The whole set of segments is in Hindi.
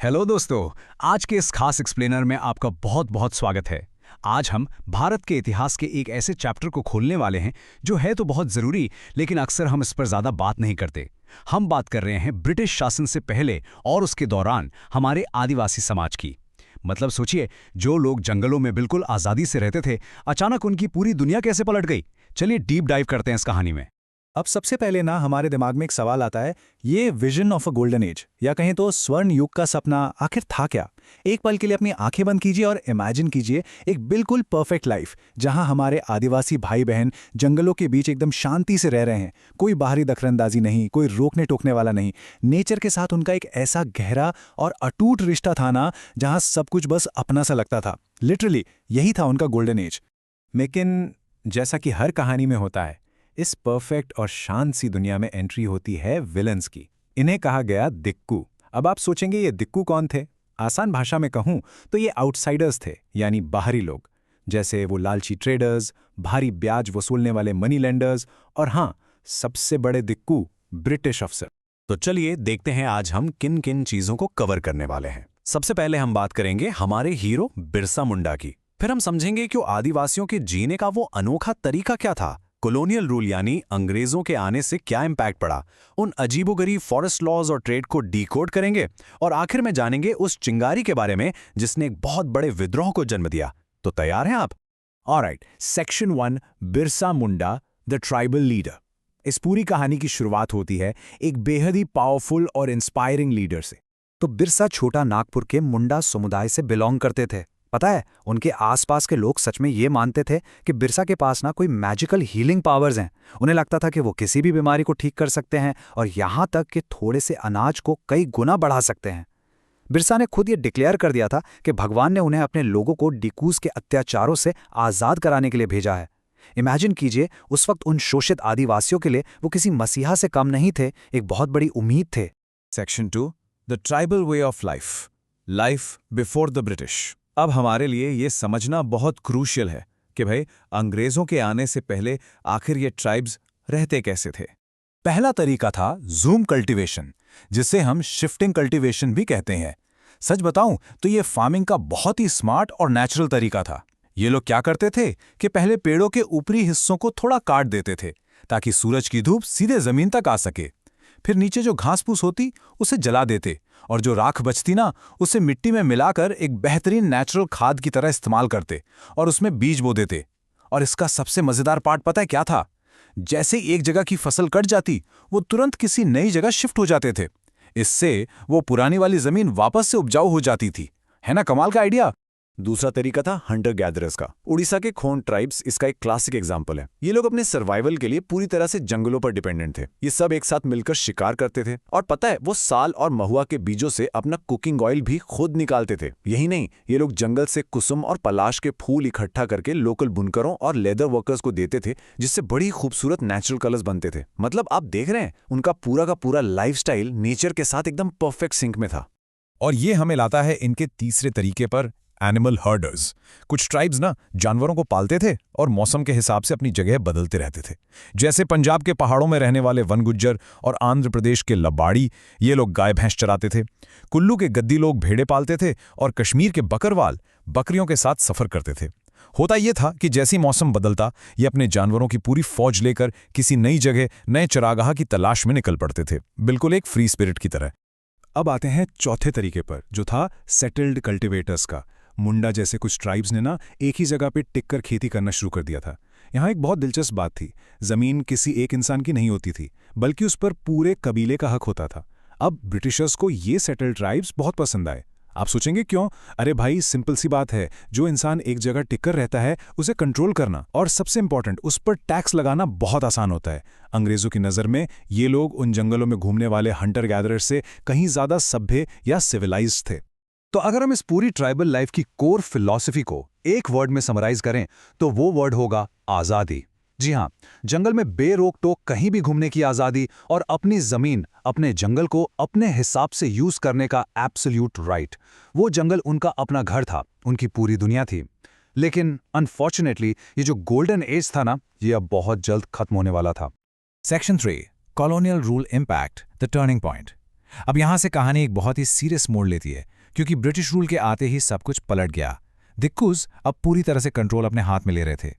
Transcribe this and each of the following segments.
हेलो दोस्तों। आज के इस खास एक्सप्लेनर में आपका बहुत बहुत स्वागत है। आज हम भारत के इतिहास के एक ऐसे चैप्टर को खोलने वाले हैं जो है तो बहुत ज़रूरी, लेकिन अक्सर हम इस पर ज़्यादा बात नहीं करते। हम बात कर रहे हैं ब्रिटिश शासन से पहले और उसके दौरान हमारे आदिवासी समाज की। मतलब सोचिए, जो लोग जंगलों में बिल्कुल आज़ादी से रहते थे, अचानक उनकी पूरी दुनिया कैसे पलट गई। चलिए डीप डाइव करते हैं इस कहानी में। अब सबसे पहले ना हमारे दिमाग में एक सवाल आता है, ये vision of a golden age या कहें तो स्वर्ण युग का सपना आखिर था क्या? एक पल के लिए अपनी आंखें बंद कीजिए और इमेजिन कीजिए एक बिल्कुल परफेक्ट लाइफ जहां हमारे आदिवासी भाई बहन जंगलों के बीच एकदम शांति से रह रहे हैं। कोई बाहरी दखलंदाजी नहीं, कोई रोकने टोकने वाला नहीं। नेचर के साथ उनका एक ऐसा गहरा और अटूट रिश्ता था ना, जहां सब कुछ बस अपना सा लगता था। लिटरली यही था उनका गोल्डन एज। लेकिन जैसा कि हर कहानी में होता है, इस परफेक्ट और शांत सी दुनिया में एंट्री होती है विलन्स की। इन्हें कहा गया दिक्कू। अब आप सोचेंगे ये दिक्कू कौन थे? आसान भाषा में कहूं तो ये आउटसाइडर्स थे, यानी बाहरी लोग। जैसे वो लालची ट्रेडर्स, भारी ब्याज वसूलने वाले मनी लेंडर्स और हाँ, सबसे बड़े दिक्कू ब्रिटिश अफसर। तो चलिए देखते हैं आज हम किन किन चीजों को कवर करने वाले हैं। सबसे पहले हम बात करेंगे हमारे हीरो बिरसा मुंडा की। फिर हम समझेंगे कि आदिवासियों के जीने का वो अनोखा तरीका क्या था। कॉलोनियल रूल यानी अंग्रेजों के आने से क्या इंपैक्ट पड़ा, उन अजीबोगरीब फॉरेस्ट लॉज और ट्रेड को डीकोड करेंगे और आखिर में जानेंगे उस चिंगारी के बारे में जिसने एक बहुत बड़े विद्रोह को जन्म दिया। तो तैयार हैं आप? Alright, section 1, Birsa Munda the tribal leader. इस पूरी कहानी की शुरुआत होती है एक बेहद ही पावरफुल और इंस्पायरिंग लीडर से। तो बिरसा छोटा नागपुर के मुंडा समुदाय से बिलोंग करते थे। पता है, उनके आसपास के लोग सच में ये मानते थे कि बिरसा के पास ना कोई मैजिकल हीलिंग पावर्स हैं। उन्हें लगता था कि वो किसी भी बीमारी को ठीक कर सकते हैं और यहाँ तक कि थोड़े से अनाज को कई गुना बढ़ा सकते हैं। बिरसा ने खुद ये डिक्लेयर कर दिया था कि भगवान ने उन्हें अपने लोगों को डिकूज के अत्याचारों से आज़ाद कराने के लिए भेजा है। इमेजिन कीजिए, उस वक्त उन शोषित आदिवासियों के लिए वो किसी मसीहा से कम नहीं थे, एक बहुत बड़ी उम्मीद थे। Section 2, the tribal way of life, life before the British. अब हमारे लिए ये समझना बहुत क्रूशियल है कि भाई अंग्रेजों के आने से पहले आखिर ये ट्राइब्स रहते कैसे थे। पहला तरीका था जूम कल्टीवेशन, जिसे हम शिफ्टिंग कल्टीवेशन भी कहते हैं। सच बताऊं तो ये फार्मिंग का बहुत ही स्मार्ट और नेचुरल तरीका था। ये लोग क्या करते थे कि पहले पेड़ों के ऊपरी हिस्सों को थोड़ा काट देते थे ताकि सूरज की धूप सीधे जमीन तक आ सके। फिर नीचे जो घास फूस होती उसे जला देते और जो राख बचती ना, उसे मिट्टी में मिलाकर एक बेहतरीन नेचुरल खाद की तरह इस्तेमाल करते और उसमें बीज बो देते। और इसका सबसे मजेदार पार्ट पता है क्या था? जैसे एक जगह की फसल कट जाती, वो तुरंत किसी नई जगह शिफ्ट हो जाते थे। इससे वो पुरानी वाली जमीन वापस से उपजाऊ हो जाती थी। है ना कमाल का आइडिया? दूसरा तरीका था हंटर गैदरर्स का। उड़ीसा के खोंड ट्राइब्स इसका एक क्लासिक एग्जाम्पल है। ये लोग अपने सर्वाइवल के लिए पूरी तरह से जंगलों पर डिपेंडेंट थे। ये सब एक साथ मिलकर शिकार करते थे और पता है, वो साल और महुआ के बीजों से अपना कुकिंग ऑयल भी खुद निकालते थे। यही नहीं, ये लोग जंगल से कुसुम और पलाश के फूल इकट्ठा करके लोकल बुनकरों और लेदर वर्कर्स को देते थे, जिससे बड़ी खूबसूरत नेचुरल कलर्स बनते थे। मतलब आप देख रहे हैं, उनका पूरा का पूरा लाइफस्टाइल नेचर के साथ एकदम परफेक्ट सिंक में था। और ये हमें लाता है इनके तीसरे तरीके पर, एनिमल हर्डर्स। कुछ ट्राइब्स ना जानवरों को पालते थे और मौसम के हिसाब से अपनी जगह बदलते रहते थे। जैसे पंजाब के पहाड़ों में रहने वाले वन गुज्जर और आंध्र प्रदेश के लबाड़ी, ये लोग गाय भैंस चराते थे। कुल्लू के गद्दी लोग भेड़े पालते थे और कश्मीर के बकरवाल बकरियों के साथ सफर करते थे। होता यह था कि जैसी मौसम बदलता, ये अपने जानवरों की पूरी फौज लेकर किसी नई जगह, नए चरागाह की तलाश में निकल पड़ते थे, बिल्कुल एक फ्री स्पिरिट की तरह। अब आते हैं चौथे तरीके पर, जो था सेटल्ड कल्टीवेटर्स का। मुंडा जैसे कुछ ट्राइब्स ने ना एक ही जगह पे टिककर खेती करना शुरू कर दिया था। यहाँ एक बहुत दिलचस्प बात थी, जमीन किसी एक इंसान की नहीं होती थी, बल्कि उस पर पूरे कबीले का हक होता था। अब ब्रिटिशर्स को ये सेटल्ड ट्राइब्स बहुत पसंद आए। आप सोचेंगे क्यों? अरे भाई, सिंपल सी बात है, जो इंसान एक जगह टिककर रहता है उसे कंट्रोल करना और सबसे इंपॉर्टेंट उस पर टैक्स लगाना बहुत आसान होता है। अंग्रेजों की नज़र में ये लोग उन जंगलों में घूमने वाले हंटर गैदरर्स से कहीं ज्यादा सभ्य या सिविलाइज्ड थे। तो अगर हम इस पूरी ट्राइबल लाइफ की कोर फिलॉसफी को एक वर्ड में समराइज करें तो वो वर्ड होगा आज़ादी। जी हाँ, जंगल में बेरोक टोक कहीं भी घूमने की आज़ादी और अपनी ज़मीन, अपने जंगल को अपने हिसाब से यूज़ करने का एब्सोल्यूट राइट। वो जंगल उनका अपना घर था, उनकी पूरी दुनिया थी। लेकिन अनफॉर्चुनेटली ये जो गोल्डन एज था ना, ये अब बहुत जल्द खत्म होने वाला था। Section 3, colonial rule impact, the turning point. अब यहाँ से कहानी एक बहुत ही सीरियस मोड़ लेती है, क्योंकि ब्रिटिश रूल के आते ही सब कुछ पलट गया। दिक्कुज अब पूरी तरह से कंट्रोल अपने हाथ में ले रहे थे।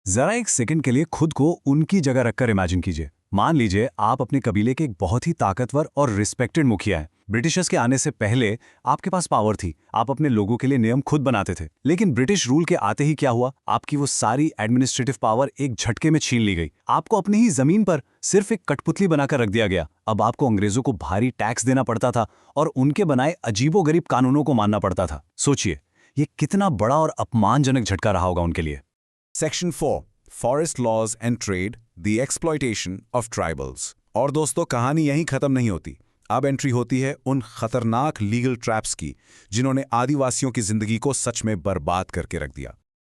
जरा एक सेकंड के लिए खुद को उनकी जगह रखकर इमेजिन कीजिए। मान लीजिए आप अपने कबीले के एक बहुत ही ताकतवर और रिस्पेक्टेड मुखिया हैं। ब्रिटिशर्स के आने से पहले आपके पास पावर थी, आप अपने लोगों के लिए नियम खुद बनाते थे। लेकिन ब्रिटिश रूल के आते ही क्या हुआ, आपकी वो सारी एडमिनिस्ट्रेटिव पावर एक झटके में छीन ली गई। आपको अपनी ही जमीन पर सिर्फ एक कठपुतली बनाकर रख दिया गया। अब आपको अंग्रेजों को भारी टैक्स देना पड़ता था और उनके बनाए अजीबोगरीब कानूनों को मानना पड़ता था। सोचिए, ये कितना बड़ा और अपमानजनक झटका रहा होगा उनके लिए। Section 4 forest laws and trade, the exploitation of tribals. और दोस्तों, कहानी यहीं खत्म नहीं होती। अब एंट्री होती है उन खतरनाक लीगल ट्रैप्स की जिन्होंने आदिवासियों की जिंदगी को सच में बर्बाद करके रख दिया।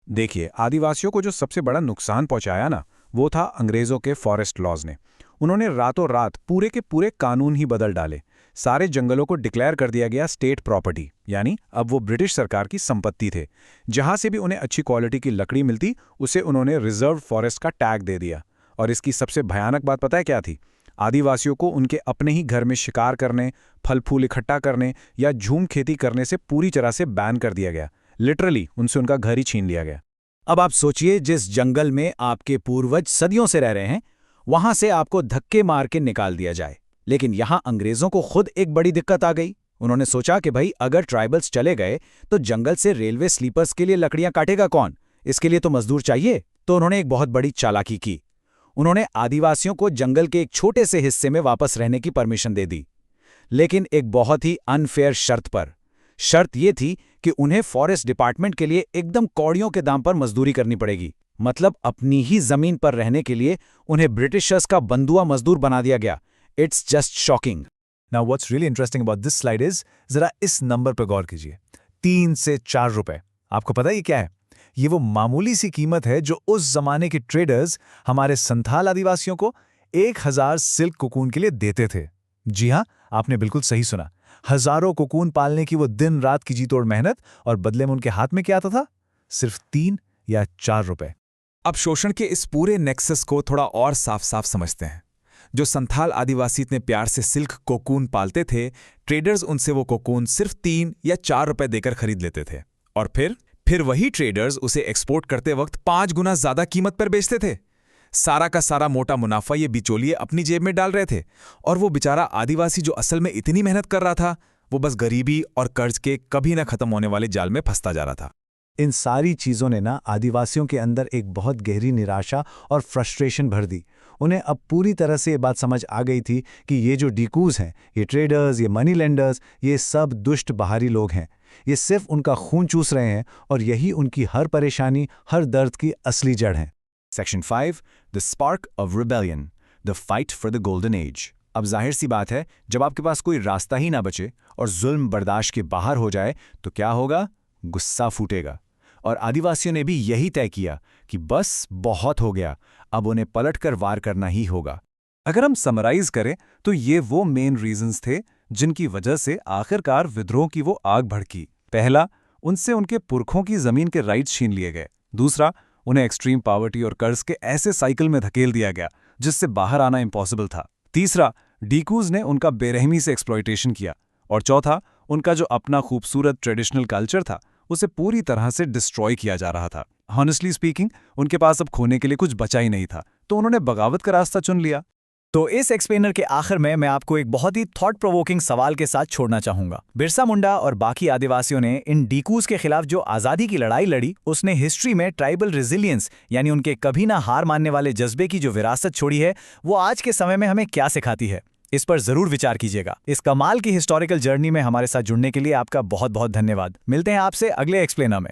देखिए, आदिवासियों को जो सबसे बड़ा नुकसान पहुंचाया ना, वो था अंग्रेजों के फॉरेस्ट लॉज ने। उन्होंने रातों रात पूरे के पूरे कानून ही बदल डाले। सारे जंगलों को डिक्लेयर कर दिया गया स्टेट प्रॉपर्टी, यानी अब वो ब्रिटिश सरकार की संपत्ति थे। जहां से भी उन्हें अच्छी क्वालिटी की लकड़ी मिलती, उसे उन्होंने रिजर्व फॉरेस्ट का टैग दे दिया। और इसकी सबसे भयानक बात पता है क्या थी? आदिवासियों को उनके अपने ही घर में शिकार करने, फल फूल इकट्ठा करने या झूम खेती करने से पूरी तरह से बैन कर दिया गया। लिटरली उनसे उनका घर ही छीन लिया गया। अब आप सोचिए, जिस जंगल में आपके पूर्वज सदियों से रह रहे हैं, वहां से आपको धक्के मार के निकाल दिया जाए। लेकिन यहां अंग्रेजों को खुद एक बड़ी दिक्कत आ गई। उन्होंने सोचा कि भाई, अगर ट्राइबल्स चले गए तो जंगल से रेलवे स्लीपर्स के लिए लकड़ियां काटेगा कौन? इसके लिए तो मजदूर चाहिए। तो उन्होंने एक बहुत बड़ी चालाकी की। उन्होंने आदिवासियों को जंगल के एक छोटे से हिस्से में वापस रहने की परमिशन दे दी, लेकिन एक बहुत ही अनफेयर शर्त पर। शर्त यह थी कि उन्हें फॉरेस्ट डिपार्टमेंट के लिए एकदम कौड़ियों के दाम पर मजदूरी करनी पड़ेगी। मतलब अपनी ही जमीन पर रहने के लिए उन्हें ब्रिटिशर्स का बंधुआ मजदूर बना दिया गया। It's just shocking. Now what's really interesting about this slide is, जरा इस नंबर पर गौर कीजिए, 3 से 4 रुपए। आपको पता है ये क्या है? ये वो मामूली सी कीमत है जो उस जमाने के ट्रेडर्स हमारे संथाल आदिवासियों को 1000 सिल्क कोकून के लिए देते थे। जी हाँ, आपने बिल्कुल सही सुना। हजारों कोकून पालने की वो दिन रात की जीतोड़ मेहनत, और बदले में उनके हाथ में क्या आता था? सिर्फ 3 या 4 रुपए। अब शोषण के इस पूरे नेक्सस को थोड़ा और साफ साफ समझते हैं। जो संथाल आदिवासी इतने प्यार से सिल्क कोकून पालते थे, ट्रेडर्स उनसे वो कोकून सिर्फ 3 या 4 रुपए देकर खरीद लेते थे। और फिर वही ट्रेडर्स उसे एक्सपोर्ट करते वक्त 5 गुना ज्यादा कीमत पर बेचते थे। सारा का सारा मोटा मुनाफा ये बिचौलिए अपनी जेब में डाल रहे थे, और वो बेचारा आदिवासी जो असल में इतनी मेहनत कर रहा था, वो बस गरीबी और कर्ज के कभी न खत्म होने वाले जाल में फंसता जा रहा था। इन सारी चीज़ों ने ना आदिवासियों के अंदर एक बहुत गहरी निराशा और फ्रस्ट्रेशन भर दी। उन्हें अब पूरी तरह से ये बात समझ आ गई थी कि ये जो डीकूज हैं, ये ट्रेडर्स, ये मनी लेंडर्स, ये सब दुष्ट बाहरी लोग हैं। ये सिर्फ उनका खून चूस रहे हैं, और यही उनकी हर परेशानी, हर दर्द की असली जड़ है। Section 5 the spark of rebellion, the fight for the golden age. अब जाहिर सी बात है, जब आपके पास कोई रास्ता ही ना बचे और जुल्म बर्दाश्त के बाहर हो जाए तो क्या होगा? गुस्सा फूटेगा। और आदिवासियों ने भी यही तय किया कि बस बहुत हो गया, अब उन्हें पलटकर वार करना ही होगा। अगर हम समराइज करें तो ये वो मेन रीजंस थे जिनकी वजह से आखिरकार विद्रोह की वो आग भड़की। पहला, उनसे उनके पुरखों की जमीन के राइट्स छीन लिए गए। दूसरा, उन्हें एक्सट्रीम पॉवर्टी और कर्ज के ऐसे साइकिल में धकेल दिया गया जिससे बाहर आना इम्पॉसिबल था। तीसरा, डीकूज ने उनका बेरहमी से एक्सप्लॉयटेशन किया। और चौथा, उनका जो अपना खूबसूरत ट्रेडिशनल कल्चर था, उसे पूरी तरह से डिस्ट्रॉय किया जा रहा था। हॉनेस्टली स्पीकिंग, उनके पास अब खोने के लिए कुछ बचा ही नहीं था, तो उन्होंने बगावत का रास्ता चुन लिया। तो इस एक्सप्लेनर के आखिर में मैं आपको एक बहुत ही थॉट प्रोवोकिंग सवाल के साथ छोड़ना चाहूंगा। बिरसा मुंडा और बाकी आदिवासियों ने इन डीकूज के खिलाफ जो आज़ादी की लड़ाई लड़ी, उसने हिस्ट्री में ट्राइबल रेजिलियंस, यानी उनके कभी ना हार मानने वाले जज्बे की जो विरासत छोड़ी है, वो आज के समय में हमें क्या सिखाती है? इस पर जरूर विचार कीजिएगा। इस कमाल की हिस्टोरिकल जर्नी में हमारे साथ जुड़ने के लिए आपका बहुत बहुत धन्यवाद। मिलते हैं आपसे अगले एक्सप्लेनर में।